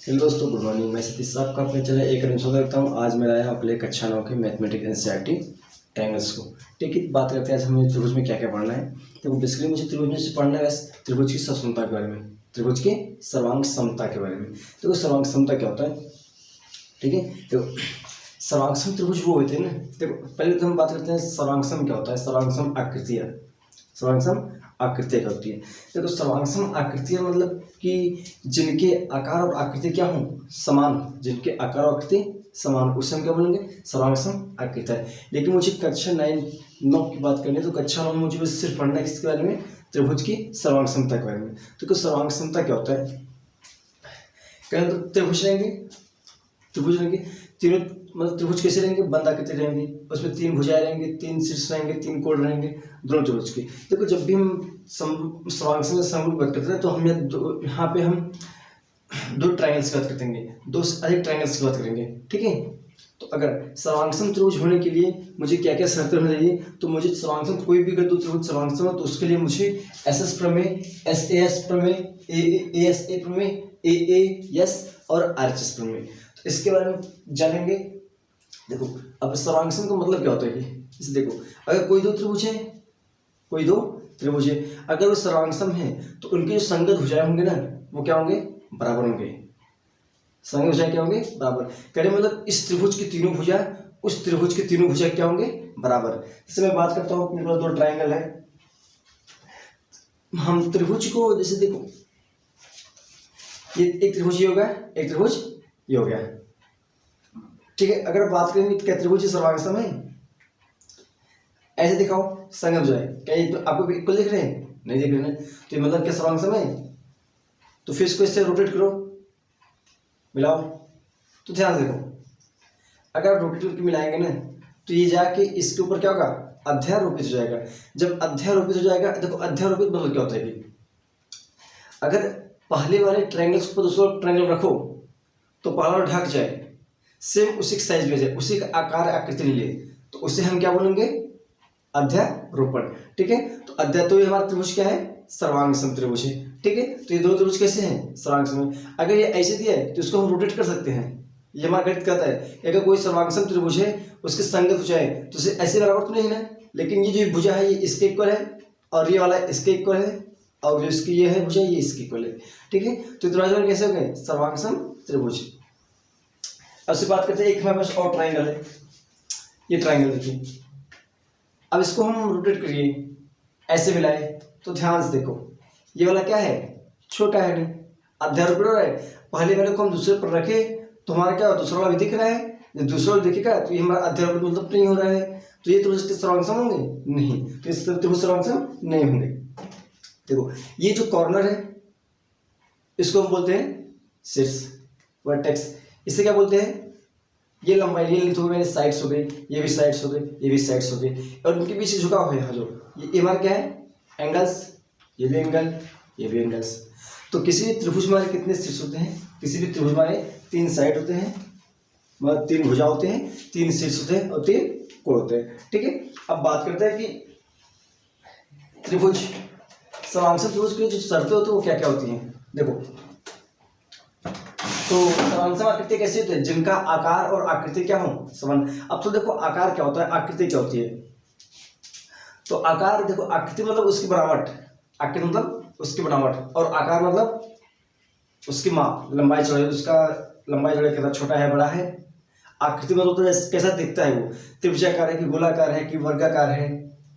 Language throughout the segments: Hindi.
हेलो दोस्तों, गुड मॉर्निंग। मैं सतीश साहब का अपने चैनल एक रन स्वागत करता हूँ। आज मैं लाया हूँ अपने कक्षा 9 के मैथमेटिक्स एनसीईआरटी ट्रायंगल्स को। ठीक है, बात करते हैं आज हमें त्रिभुज में क्या क्या पढ़ना है। देखो बेसिकली मुझे त्रिभुज में से पढ़ना है त्रिभुज की समता के बारे में, त्रिभुज की सर्वांग समता के बारे में। देखो सर्वांग समता क्या होता है, ठीक है। देखो सर्वांग सम त्रिभुज वो होते हैं ना। देखो पहले तो हम बात करते हैं सर्वांग सम क्या होता है। सर्वांग सम आकृतियाँ, सर्वांग सम आकृतियाँ क्या होती है। देखो सर्वांग सम आकृतियाँ मतलब कि जिनके आकार और आकृति क्या हों समान, जिनके आकार और आकृति समान, उससे हम क्या बोलेंगे सर्वांग सम आकृतियाँ। लेकिन मुझे कक्षा 9 की बात करनी है, तो कक्षा 9 में मुझे बस सिर्फ पढ़ना है किसके बारे में, त्रिभुज की सर्वांग समता के बारे में। तो सर्वांग समता क्या होता है, कहें तो त्रिभुज रहेंगे, त्रिभुज रहेंगे तीनों, मतलब त्रिभुज कैसे रहेंगे, बंद आकृति रहेंगी, उसमें 3 भुजाएं रहेंगी, 3 शीर्ष रहेंगे, 3 कोण रहेंगे दोनों त्रिभुज के। देखो जब भी हम सर्वांग सम समरूप बात करते हैं तो हम यहाँ पे हम 2 ट्रायंगल्स की बात करेंगे, 2 से अधिक ट्रायंगल्स की बात करेंगे, ठीक है। तो अगर सर्वांग सम त्रिभुज होने के लिए मुझे क्या क्या शर्तें होनी चाहिए, तो मुझे सर्वांग सम कोई भी अगर 2 त्रिभुज सर्वांग सम हो तो उसके लिए मुझे एस प्रमेय, SAS प्रमेय, ASA प्रमेय, AAS और RHS प्रमेय, तो इसके बारे में जानेंगे। देखो अब सर्वांग सम का मतलब क्या होता है कि इसे देखो, अगर कोई 2 त्रिभुज है, कोई 2 त्रिभुज है, अगर वो सर्वांग सम है तो उनके जो संगत भुजाएं होंगे ना वो क्या होंगे, बराबर होंगे। संगत भुजाएं क्या होंगे, बराबर। कहने मतलब इस त्रिभुज की तीनों भुजा उस त्रिभुज की तीनों भुजा क्या होंगे, बराबर। जैसे मैं बात करता हूँ, मेरे पास 2 ट्रायंगल है, हम त्रिभुज को जैसे देखो ये एक त्रिभुज ये हो गया, एक त्रिभुज ये हो गया, ठीक है। अगर बात करेंगे क्या त्रिभुज सर्वांग सम है, ऐसे दिखाओ संगत भुजाएं, क्या ये तो आपको इक्वल दिख रहे हैं, नहीं दिख रहे हैं, तो ये मतलब क्या सर्वांग सम है। तो फिर इसको इससे रोटेट करो, मिलाओ, तो ध्यान से देखो, अगर रोटेट करके मिलाएंगे ना तो ये जाके इसके ऊपर क्या होगा, अध्यारोपित हो जाएगा। जब अध्यारोपित हो जाएगा, देखो अध्यारोपित मतलब क्या होता है कि अगर पहले वाले ट्रायंगल्स पर दूसरा ट्रायंगल रखो तो पहला ढक जाए, सेम उसी का साइज में जाए, उसी का आकार आकृति ले, तो उसे हम क्या बोलेंगे, अध्यारोपण, ठीक है। तो तो ये हमारा त्रिभुज क्या है, सर्वांग सम त्रिभुज है, ठीक है। तो ये 2 त्रिभुज कैसे हैं, सर्वांग सम। अगर ये ऐसे दिया है तो इसको हम रोटेट कर सकते हैं। ये हमारा गणित कहता है कि अगर कोई सर्वांग सम त्रिभुज है उसके संगत भुजाएं तो उसे ऐसे बराबर तो नहीं है, लेकिन ये जो भुजा है ये इसके इक्वल है और ये वाला इसके इक्वल है और जो इसकी ये है भुजा ये इसके इक्वल है, ठीक है। तो त्रिभुज कैसे हो गए, सर्वांग सम त्रिभुज। अब से बात करते हैं, एक हमारे पास और ट्रायंगल है, ये ट्रायंगल देखिए। अब इसको हम रोटेट करिए, ऐसे मिलाए, तो ध्यान से देखो ये वाला क्या है, छोटा है, नहीं अध्यारोपित हो रहा है। पहले वाले को हम दूसरे पर रखे तो हमारा क्या दूसरा वाला भी दिख रहा है, जब दूसरा वाला दिखेगा तो ये हमारा अध्यारोपित मतलब नहीं हो रहा है, तो ये त्रिभुज के सर्वांग सम होंगे, नहीं, तो इस त्रिभुज सर्वांग सम नहीं होंगे। देखो ये जो कॉर्नर है इसको हम बोलते हैं शीर्ष, वर्टेक्स। इसे क्या बोलते हैं, ये लंबाई, ये लेंथ हो गई, साइड्स हो गई, ये भी साइड्स हो गई, ये भी साइड्स हो गई, और उनके बीच झुकाव है यहाँ जो ये हमारा क्या है, एंगल्स, ये भी एंगल, ये भी एंगल्स। तो किसी भी त्रिभुज में कितने शीर्ष होते हैं, किसी भी त्रिभुज में 3 साइड होते हैं, मतलब 3 भुजा होते हैं, 3 शीर्ष होते हैं और 3 कोण होते हैं, ठीक है। अब बात करते हैं कि त्रिभुज सर्वांग सम त्रिभुज की जो शर्तें होती है वो क्या क्या होती हैं। देखो तो सर्वांग सम आकृति कैसे होती है, जिनका आकार और आकृति क्या हो समान। अब तो देखो आकार क्या होता है, आकृति क्या होती है। तो आकार देखो, आकृति मतलब उसकी बनावट, आकृति मतलब उसकी बनावट, और आकार मतलब उसकी माप, लंबाई चौड़ाई, उसका लंबाई चौड़ाई कितना छोटा है बड़ा है। आकृति मतलब तो कैसा दिखता है, वो त्रिभुजाकार है कि गोलाकार है कि वर्गाकार है,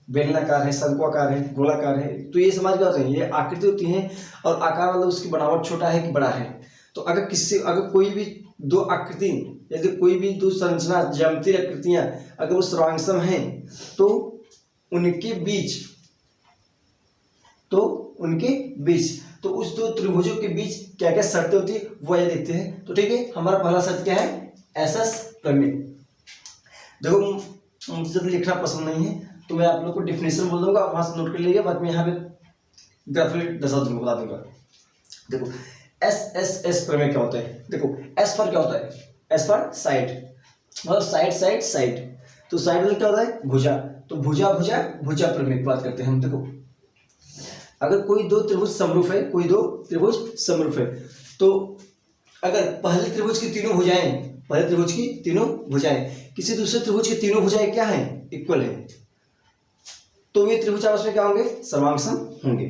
बेलनाकार है, शंक्वाकार है, गोलाकार है, तो ये समझ क्या होते हैं, ये आकृति होती है। और आकार मतलब उसकी बनावट छोटा है कि बड़ा है। तो अगर कोई भी 2 आकृति, यदि कोई भी 2 संरचना ज्यामितीय आकृतियां अगर वो सर्वांग सम हैं तो उनके बीच तो उस 2 त्रिभुजों के बीच क्या क्या शर्तें होती है वो ये देखते हैं। तो ठीक है, हमारा पहला शर्त क्या है, एसएस प्रमेय। देखो मुझे जब लिखना पसंद नहीं है तो मैं आप लोग को डेफिनेशन बोल दूंगा, वहां से नोट कर लीजिएगा, बाद में यहाँ पे ग्राफिक दर्शा दूंगा, बता दूंगा। देखो एस प्रमेय क्या होता है, देखो एस पर क्या होता है, एस पर साइड, मतलब साइड, तो साइड में क्या होता है, भुजा, तो भुजा प्रमेय की बात करते हैं हम। देखो अगर कोई 2 त्रिभुज समरूप है, कोई 2 त्रिभुज समरूप है तो अगर पहले त्रिभुज की तीनों भुजाएं, पहले त्रिभुज की तीनों भुजाएं किसी दूसरे त्रिभुज की तीनों भुजाएं क्या है, इक्वल है, तो वे त्रिभुज आपस में क्या होंगे, सर्वांगसम होंगे।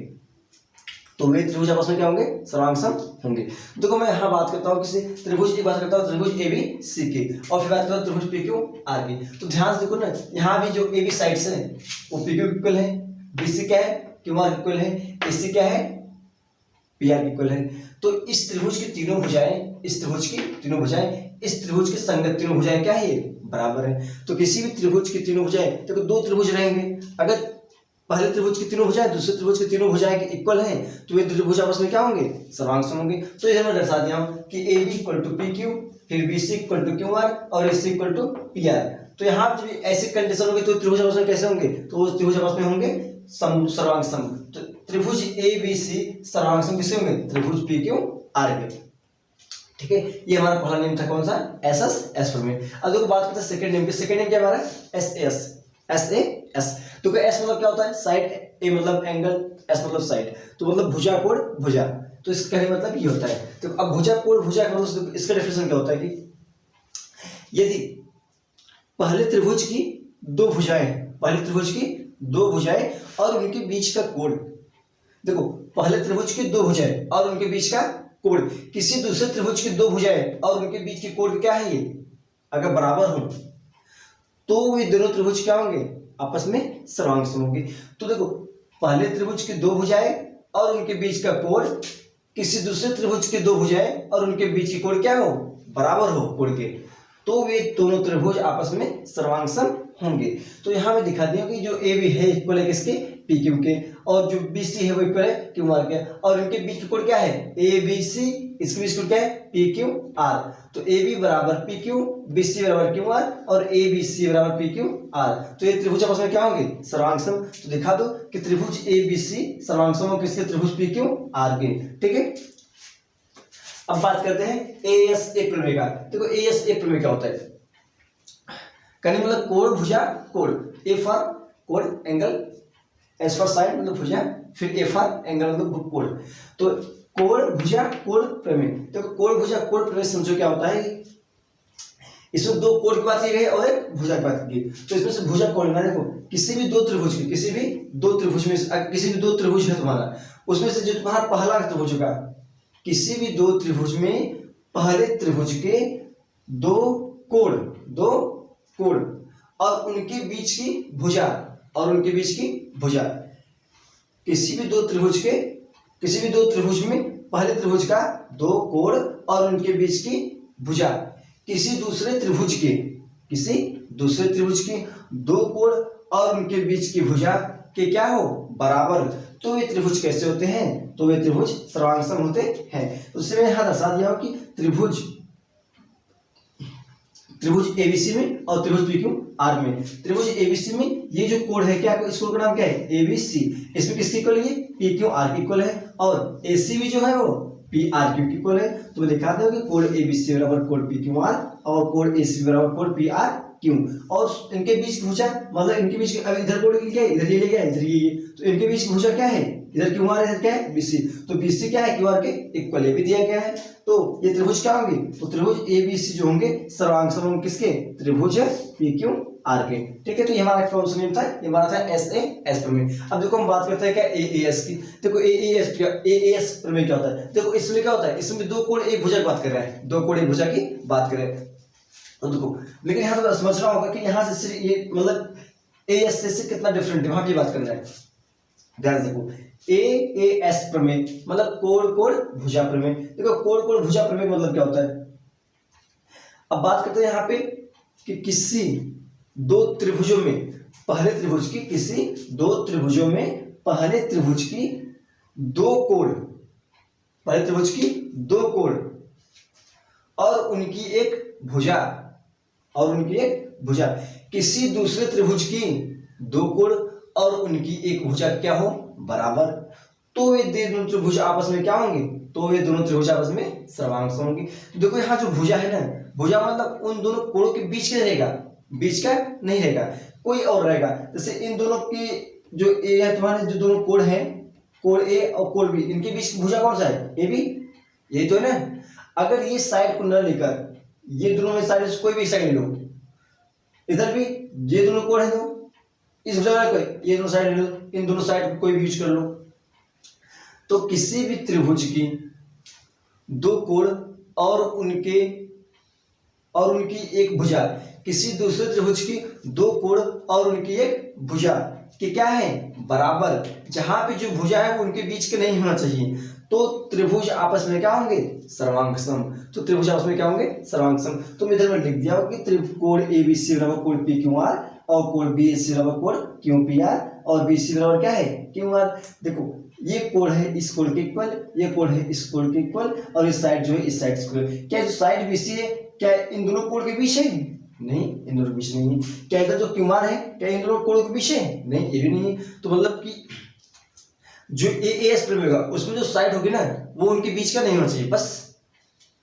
तो वे त्रिभुज आपस में क्या होंगे, सर्वांगसम होंगे। देखो मैं यहाँ बात करता हूँ किसी त्रिभुज की बात करता हूँ, त्रिभुज ए बी सी की, और फिर बात करता हूँ त्रिभुज पी क्यू आर की। तो ध्यान से देखो ना, यहाँ भी जो ए बी साइड्स है वो पी क्यू इक्वल है, बी सी क्या है, क्यू आर इक्वल है, ए सी क्या है, पी आर इक्वल है। तो इस त्रिभुज की तीनों भुजाएं, इस त्रिभुज की तीनों भुजाएं, इस त्रिभुज के संगत तीनों भुजाएं क्या है, ये बराबर है। तो किसी भी त्रिभुज की तीनों भुजाएं, देखो दो त्रिभुज रहेंगे, अगर पहले त्रिभुज की तीनों भुजाएं दूसरे त्रिभुज की तीनों भुजाएं इक्वल हैं, तो ये त्रिभुज आपस में क्या होंगे, सर्वांगसम होंगे। तो ये मैं दर्शा दिया हूं कि A B equal to P Q, फिर B C equal to Q R और A C equal to P R. तो यहाँ जब ऐसी कंडीशन होगी तो त्रिभुज आपस में कैसे होंगे, तो वो त्रिभुज आपस में होंगे सर्वांगसम। तो त्रिभुज ए बी सी सर्वांगसम किससे होंगे, त्रिभुज पी क्यू आर के। ठीक है, ये हमारा पहला नेम था, कौन सा, एस एस एस फॉर्मेट। अब देखो बात करते हैं सेकंड नेम की। सेकंड नेम क्या हमारा, S S, S A S. तो एस मतलब क्या होता है, साइड, ए मतलब एंगल, एस मतलब साइड, तो मतलब भुजा कोण भुजा। तो इसका मतलब ये होता है। तो अब भुजा कोण भुजा का मतलब इसका डेफिनेशन क्या होता है कि यदि पहले त्रिभुज की दो भुजाएं, पहले त्रिभुज की दो भुजाएं और उनके बीच का कोण, देखो पहले त्रिभुज की दो भुजाएं और उनके बीच का कोण किसी दूसरे त्रिभुज की दो भुजाएं और उनके बीच की कोण क्या है, ये अगर बराबर हो तो वे दोनों त्रिभुज क्या होंगे, आपस में सर्वांगसम होंगे। तो देखो पहले त्रिभुज की दो भुजाएं और उनके बीच का कोण किसी दूसरे त्रिभुज की दो भुजाएं और उनके बीच की कोण क्या हो, बराबर हो कोण के, तो वे दोनों त्रिभुज आपस में सर्वांगसम होंगे। तो यहाँ मैं दिखा दिया कि जो ए बी है इक्वल है किसके, पी क्यू के, और जो बी सी है वो इक्वल है क्यू आर के, और इनके बीच का कोण क्या है, ए बी सी, इसके बीच कोण क्या है, पी क्यू आर। तो ए बी बराबर पी क्यू, बी सी बराबर क्यू आर और ए बी सी बराबर पी क्यू आर। तो ये त्रिभुज आपस में क्या होंगे, सर्वांगसम। तो दिखा दो कि त्रिभुज ए बी सी सर्वांगसम हो किसके, त्रिभुज पी क्यू आर के। ठीक है, अब बात करते हैं ए एस ए प्रमेय का। देखो ए एस ए प्रमेय क्या होता है, कहने मतलब कोण भुजा कोण, ए फॉर कोण एंगल, एस फॉर साइड मतलब भुजा, फिर ए फॉर एंगल मतलब कोण। तो कोण भुजा कोण प्रमेय। तो कोण भुजा कोण प्रमेय समझो क्या होता है, इसमें दो कोण की बात की गई और एक भुजा की बात की गई। तो इसमें से भुजा कोण ना, देखो किसी भी दो त्रिभुज की, किसी भी दो त्रिभुज में, किसी भी दो त्रिभुज है तुम्हारा, उसमें से जो तुम्हारा पहला त्रिभुज का, किसी भी दो त्रिभुज में पहले त्रिभुज के दो कोण, दो कोण और उनके बीच की भुजा, और उनके बीच की भुजा, किसी भी दो त्रिभुज के, किसी भी दो त्रिभुज में पहले त्रिभुज का दो कोण और उनके बीच की भुजा किसी दूसरे त्रिभुज के, किसी दूसरे त्रिभुज के दो कोण और उनके बीच की भुजा के क्या हो, बराबर, तो वे त्रिभुज कैसे होते हैं, तो वे त्रिभुज सर्वांगसम होते हैं। तो उससे मैं यहां दर्शा दिया हूं कि त्रिभुज, त्रिभुज एबीसी में और त्रिभुज पी क्यू आर में, त्रिभुज एबीसी में ये जो कोण है क्या, इस कोण का नाम क्या है, एबीसी, इसमें किसकी इक्वल है, पी क्यू आर की इक्वल है, और एसी भी जो है वो पी आर क्यू की इक्वल है। तो मैं दिखा दूं कि कोण एबीसी बराबर कोण पी क्यू आर और कोण एसी बराबर कोण पी आर क्यू, और इनके बीच की भुजा मतलब इनके बीच, अब इधर कोण क्या है, इधर ये ले गया, इधर ये, तो इनके बीच की भुजा क्या है, इधर क्यू आर, इधर क्या है बीसी, तो बीसी क्या है, क्यू आर के इक्वल, ये भी दिया गया है। तो ये त्रिभुज क्या होंगे, तो त्रिभुज ए बी सी जो होंगे सर्वांगसम होंगे किसके, त्रिभुज पी क्यू आर के। ठीक है, तो ये हमारा कौन सा नेम था, ये हमारा था एस ए एस प्रमेय। अब देखो हम बात करते हैं क्या ए ए एस की। देखो ए ए एस प्रमेय क्या होता है, देखो इसमें क्या होता है, इसमें दो कोण एक भुजा की बात कर रहा है, दो कोण एक भुजा की बात कर रहे हैं। तो देखो लेकिन यहाँ तो समझना होगा कि यहाँ से सिर्फ ये मतलब ए एस से कितना डिफरेंट है, वहां की बात कर रहा है। ध्यान देखो ए ए एस प्रमेय मतलब कोण कोण भुजा प्रमेय। देखो कोण कोण भुजा प्रमेय मतलब क्या होता है, अब बात करते हैं यहाँ पे कि किसी दो त्रिभुजों में पहले त्रिभुज की, किसी दो त्रिभुजों में पहले त्रिभुज की दो कोण, पहले त्रिभुज की दो कोण और उनकी एक भुजा, और उनकी एक भुजा किसी दूसरे त्रिभुज की दो कोण और उनकी एक भुजा क्या हो, बराबर, तो वे दोनों त्रिभुज आपस में क्या होंगे, तो वे दोनों त्रिभुज आपस में सर्वांगसम होंगे। देखो यहाँ जो भुजा है ना, भुजा मतलब उन दोनों कोणों के बीच का रहेगा, बीच का नहीं रहेगा, कोई और रहेगा। जैसे इन दोनों की जो ए है तुम्हारे, जो दोनों कोण है, कोण ए और कोण बी, इनके बीच की भुजा कौन सा है, ए बी, यही तो है ना। अगर ये साइड को न लेकर ये दोनों में साइड कोई भी साइड ले लो, इधर भी ये दोनों कोण है दो, इस जगह कोई ये दोनों साइड ले लो, इन दोनों साइड को कोई भी यूज कर लो, तो किसी भी त्रिभुज की दो कोण और उनकी एक भुजा, किसी दूसरे त्रिभुज की दो कोण और उनकी एक भुजा कि क्या है बराबर, जहां पे जो भुजा है वो उनके बीच के नहीं होना चाहिए, तो त्रिभुज आपस में क्या होंगे सर्वांग सम। तो त्रिभुज आपस में क्या होंगे सर्वांग सम। तो मैं इधर में लिख दिया हो कि त्रिकोण एबीसी बराबर कोण पी क्यू आर और कोण बीएसी बराबर कोण क्यू पी आर और बीसी बराबर क्या है क्यू आर। देखो ये कोण है इस कोण के इक्वल, ये कोण है इस कोण के इक्वल और इस साइड जो है इस साइड इक्वल। क्या जो साइड बीसी है क्या इन दोनों कोण के बीच है? नहीं, इन दोनों के बीच नहीं है। क्या इधर जो क्यू आर है क्या इन दोनों कोणों के बीच है? नहीं, ये भी नहीं है। तो मतलब कि जो ए एस प्रमेय होगा उसमें जो साइड होगी ना वो उनके बीच का नहीं होना चाहिए बस।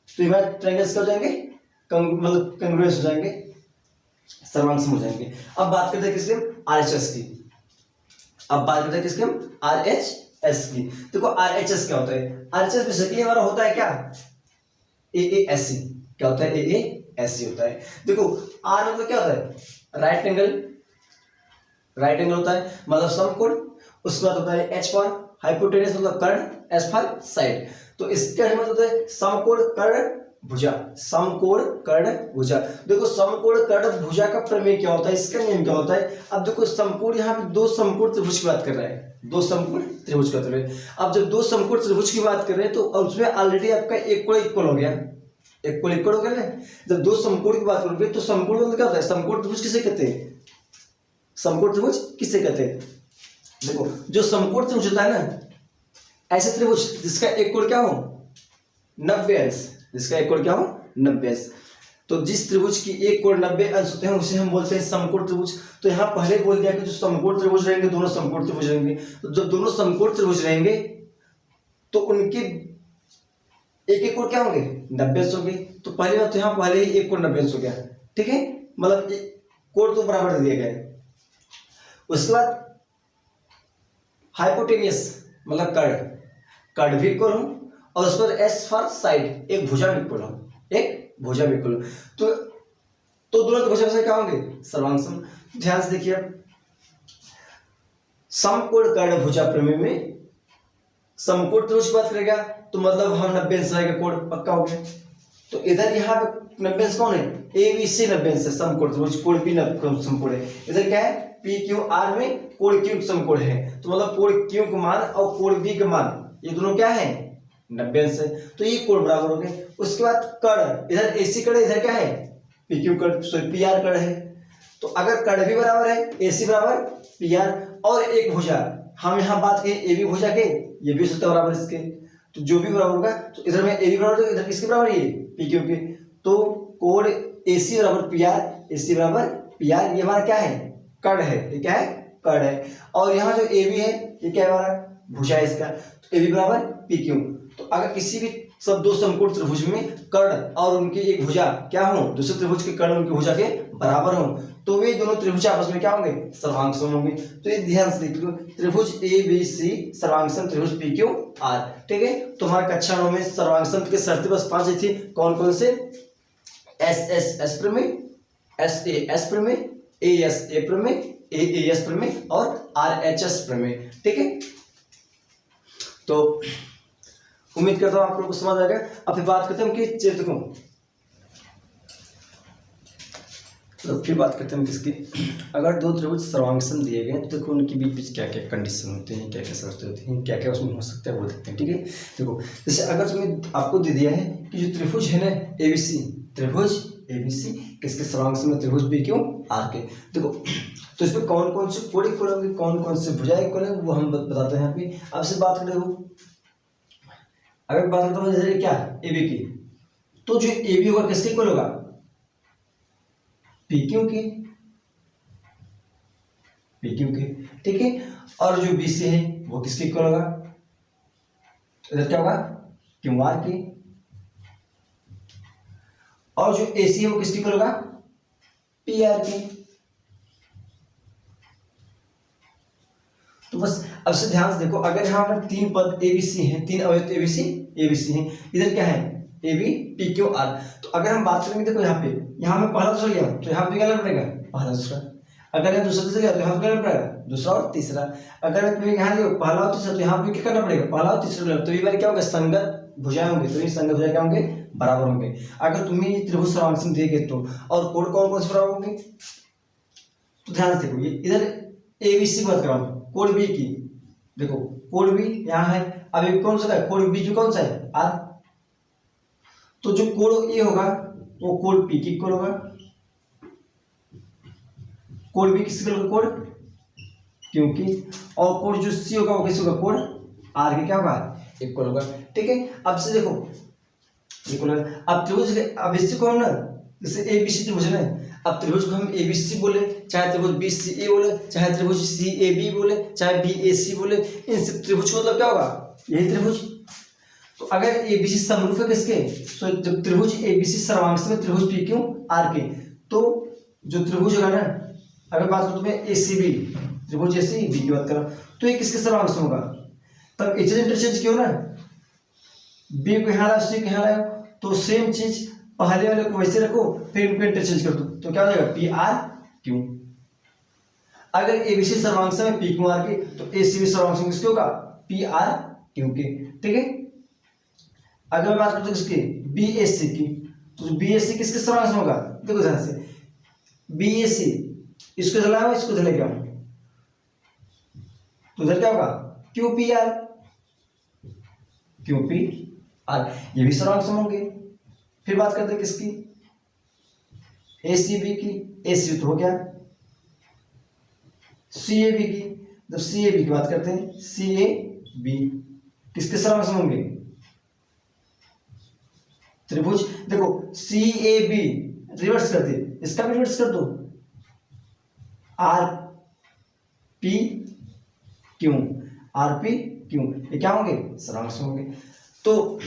तो ये ट्रायंगल्स हो जाएंगे मतलब कंग्रुएंस हो जाएंगे, सर्वांग सम हो जाएंगे। अब बात करते हैं किसके आरएचएस की। अब बात करते हैं किसके आरएचएस की। देखो आरएचएस क्या होता है? आरएचएस बेसिकली हमारा होता है क्या एएएससी। क्या होता है? एएएससी होता है। देखो आर मतलब क्या होता है? राइट एंगल होता है मतलब समकोण। उसके बाद होता है एच फॉर हाइपोटेनस मतलब कर्ण, एस फॉर साइड। तो इसका मतलब होता है समकोण कर्ण भुजा, समकोण कर्ण भुजा। देखो समकोण कर्ण भुजा का प्रमेय क्या होता है, इसका नियम क्या होता है? अब देखो समकोण यहाँ पे दो समकोण त्रिभुज की बात कर रहा है, दो समकोण त्रिभुज का त्रिभुज। अब जब दो समकोण त्रिभुज की बात कर रहे हैं तो उसमें ऑलरेडी आपका एक कोण इक्वल हो गया, एक कोण इक्वल हो गया ना। जब दो समकोण की बात करोगे तो समकोण मतलब क्या होता है? समकोण त्रिभुज किसे कहते हैं? समकोण त्रिभुज किसे कहते हैं? देखो जो समकोण त्रिभुज होता है ना, ऐसे त्रिभुज जिसका एक कोण क्या हो 90 अंश, जिसका एक कोण क्या हो 90 अंश। तो जिस त्रिभुज की एक कोण 90 अंश होते हैं उसे हम बोलते हैं समकोण त्रिभुज। तो यहाँ पहले बोल दिया कि जो समकोण त्रिभुज रहेंगे दोनों समकोण त्रिभुज रहेंगे। तो जब दोनों समकोण त्रिभुज रहेंगे तो उनके एक एक कोण क्या होंगे 90 अंश होंगे। तो पहली बात तो यहाँ पहले ही एक कोण 90 अंश हो गया, ठीक है, मतलब कोण तो बराबर दे दिया गया है। उसके बाद हाइपोटेनियस मतलब कर्ण भी इक्वल हो और उस पर एस फॉर साइड एक भुजा भी इक्वल हो, एक भुजा भी इक्वल हो। तो दोनों भुजा से क्या होंगे सर्वांग सम। ध्यान से देखिए समकोण कर्ण भुजा प्रमेय में समकोण त्रिभुज की बात करेगा तो मतलब हम 90 अंश रहेगा कोण पक्का हो गया। तो इधर यहाँ पे 90 अंश कौन है? ए बी सी 90 अंश है समकोण त्रिभुज, कोण भी समकोण है। इधर क्या है पी क्यू आर में कोण क्यू समकोण है, तो मतलब कोण क्यू का मान और कोण बी का मान ये दोनों क्या है 90 अंश है। तो ये कोण बराबर हो गए। उसके बाद कर्ण, इधर एसी कर्ण, इधर क्या है पी क्यू कर्ण, सॉरी पी आर कर्ण है। तो अगर कर्ण भी बराबर है एसी बराबर पी आर और एक भुजा, हम यहाँ बात करें ए बी भुजा के, ये भी सूत्र बराबर इसके, तो जो भी बराबर होगा तो इधर में ए बी बराबर तो इधर किसके बराबर ये पी क्यू के। तो कोण एसी बराबर पी आर, एसी बराबर पी आर, ये हमारा क्या है कर्ण है, ये क्या है कर्ण है। और यहाँ जो ए बी है ये क्या है हमारा भुजा है इसका, तो ए बी बराबर पी क्यू। तो अगर किसी भी सब दो समकोण त्रिभुज में कर्ण और उनकी एक भुजा क्या हो, दूसरे त्रिभुज के कर्ण उनकी भुजा के बराबर हो, तो वे दोनों त्रिभुज आपस में क्या होंगे सर्वांग सम होंगे। तो ये ध्यान से देख लो त्रिभुज ए बी सी सर्वांग सम त्रिभुज पी क्यू आर, ठीक है। तो हमारा कक्षा 9 में सर्वांग सम के शर्तें बस 5 थी। कौन कौन से? एस एस एस प्रमेय, एस ए एस प्रमेय, ए एस ए प्रमेय, ए एस प्रमेय और आर एच एस प्रमेय, ठीक है। तो उम्मीद करता हूं आप लोगों को समझ आ गया। अब फिर बात करते हैं उनके चेतकों, तो फिर बात करते हैं किसकी। अगर दो त्रिभुज सर्वांग सम दिए गए तो देखो उनके बीच क्या क्या कंडीशन होते हैं, क्या क्या शर्तें होती हैं, क्या क्या उसमें हो सकता है वो देखते हैं, ठीक है। देखो जैसे अगर तुम्हें आपको दे दिया है कि जो त्रिभुज है ना एबीसी, त्रिभुज एबीसी किसके सर्वांग सम त्रिभुज पी क्यू आर के। देखो तो इसमें कौन कौन से कोण इक्वल होंगे, कौन कौन से भुजा इक्वल है वो हम बताते हैं यहाँ पे। आपसे बात करें अगर बात करता हूँ जैसे क्या ए बी की, तो जो ए बी होगा किसके इक्वल होगा पी क्यू के, पी क्यू के, ठीक है। और जो बी सी है वो किसके इक्वल होगा, इधर क्या होगा क्यू आर के। और जो ए सी है वो किसके इक्वल होगा पी आर के। तो बस अब से ध्यान से देखो, अगर यहाँ पर तीन पद एबीसी हैं, तीन अवयव एबीसी हैं, इधर क्या है A B P Q R. तो अगर हम बात करेंगे, देखो यहाँ में पहला दूसरा लिया तो यहाँ पे क्या लेना पड़ेगा, पहला दूसरा। अगर यहाँ दूसरा तीसरा लिया तो यहाँ पे क्या लेना पड़ेगा, दूसरा और तीसरा। अगर यहाँ लिया पहला और तीसरा तो यहाँ पे क्या करना पड़ेगा, पहला और तीसरा लेना। तो ये बार क्या होगा, संगत भुजाएं होंगे, तो ये संगत भुजाएं क्या होंगे, बराबर होंगे। अगर तुम्हें त्रिभुज सर्वांग देखे तो, और कोण कौन कौन से बराबर होंगे, तो ध्यान से देखो, ये इधर ए बी सी की बात कर रहा हूँ, कोण बी की, देखो कोण बी यहाँ है, अब ये कौन सा है, कोण बी जो कौन सा है, आर। तो जो कोण ए होगा वो कोण पी की इक्वल होगा, कोण बी किसके इक्वल होगा, कोण क्यू की, और कोण जो सी होगा वो किसके होगा, कोण आर के क्या होगा, इक्वल होगा। ठीक है, अब से देखो इक्वल होगा। अब त्रिभुज, अब इससे को हम ना, जैसे ए बी सी त्रिभुज है ना, अब त्रिभुज को हम ए बी सी बोले, चाहे त्रिभुज बी सी ए बोले, चाहे त्रिभुज सी ए बी बोले, चाहे बी ए सी बोले, इन सब त्रिभुज का मतलब क्या होगा, यही त्रिभुज। तो अगर ए बी सी समरूप है किसके, तो जब त्रिभुज ए बी सी सर्वांश में त्रिभुज पी क्यू आर के, तो जो त्रिभुज होगा ना, अगर बात करूं तुम्हें ए सी बी, त्रिभुज ए सी बी की बात करो, तो ये किसके सर्वांश में होगा, तब एच इंटरचेंज क्यों ना, बी को यहाँ लाओ सी को यहाँ लाओ, तो सेम चीज पहले वाले को वैसे रखो, फिर इनको इंटरचेंज कर दो, तो क्या हो जाएगा, पी आर क्यू। अगर एबीसी सर्वांश में पी क्यू आर के, तो एसीबी सर्वांश में किसके होगा, पी आर क्यू के। ठीक है, अगर मैं बात करता हूँ किसकी, बी एस सी की, तो बी एस सी किसके सर्वांश में होगा, देखो ध्यान से, बी एस सी इसको चलाओ, इसको चले गया, तो इधर क्या होगा, Q P R, Q P R, ये भी सर्वांश में होंगे। फिर बात करते हैं किसकी, ए सी बी की, ए सी तो हो गया, सी ए बी की, जब सी ए बी की बात करते हैं, सी ए बी किसके सर्वांश में होंगे, त्रिभुज, देखो सी ए बी रिवर्स कर दे, इसका भी रिवर्स कर दो, R P Q, R P Q, ये क्या होंगे, सर्वांश में होंगे। तो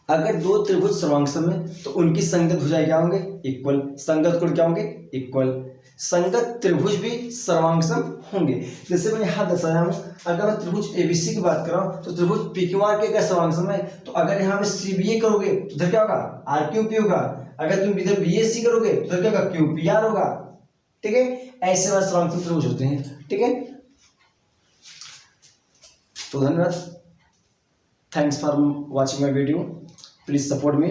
अगर दो त्रिभुज सर्वांगसम में, तो उनकी संगत भुजाएं क्या होंगे, इक्वल, संगत कोण क्या होंगे, इक्वल। संगत त्रिभुज भी सर्वांगसम होंगे। जैसे मैं यहाँ दर्शाया हूँ, अगर मैं त्रिभुज एबीसी की बात कर रहा हूँ, तो त्रिभुज पीक्यूआर के क्या सर्वांगसम है, तो अगर यहाँ पे सीबीए करोगे तो इधर क्या होगा, आर क्यू पी होगा। अगर तुम इधर बीएससी करोगे तो इधर क्या होगा, क्यू पी आर होगा। ठीक है, ऐसे वाले सर्वांगसम त्रिभुज होते हैं। ठीक है, तो धन्यवाद, thanks for watching my video, please support me.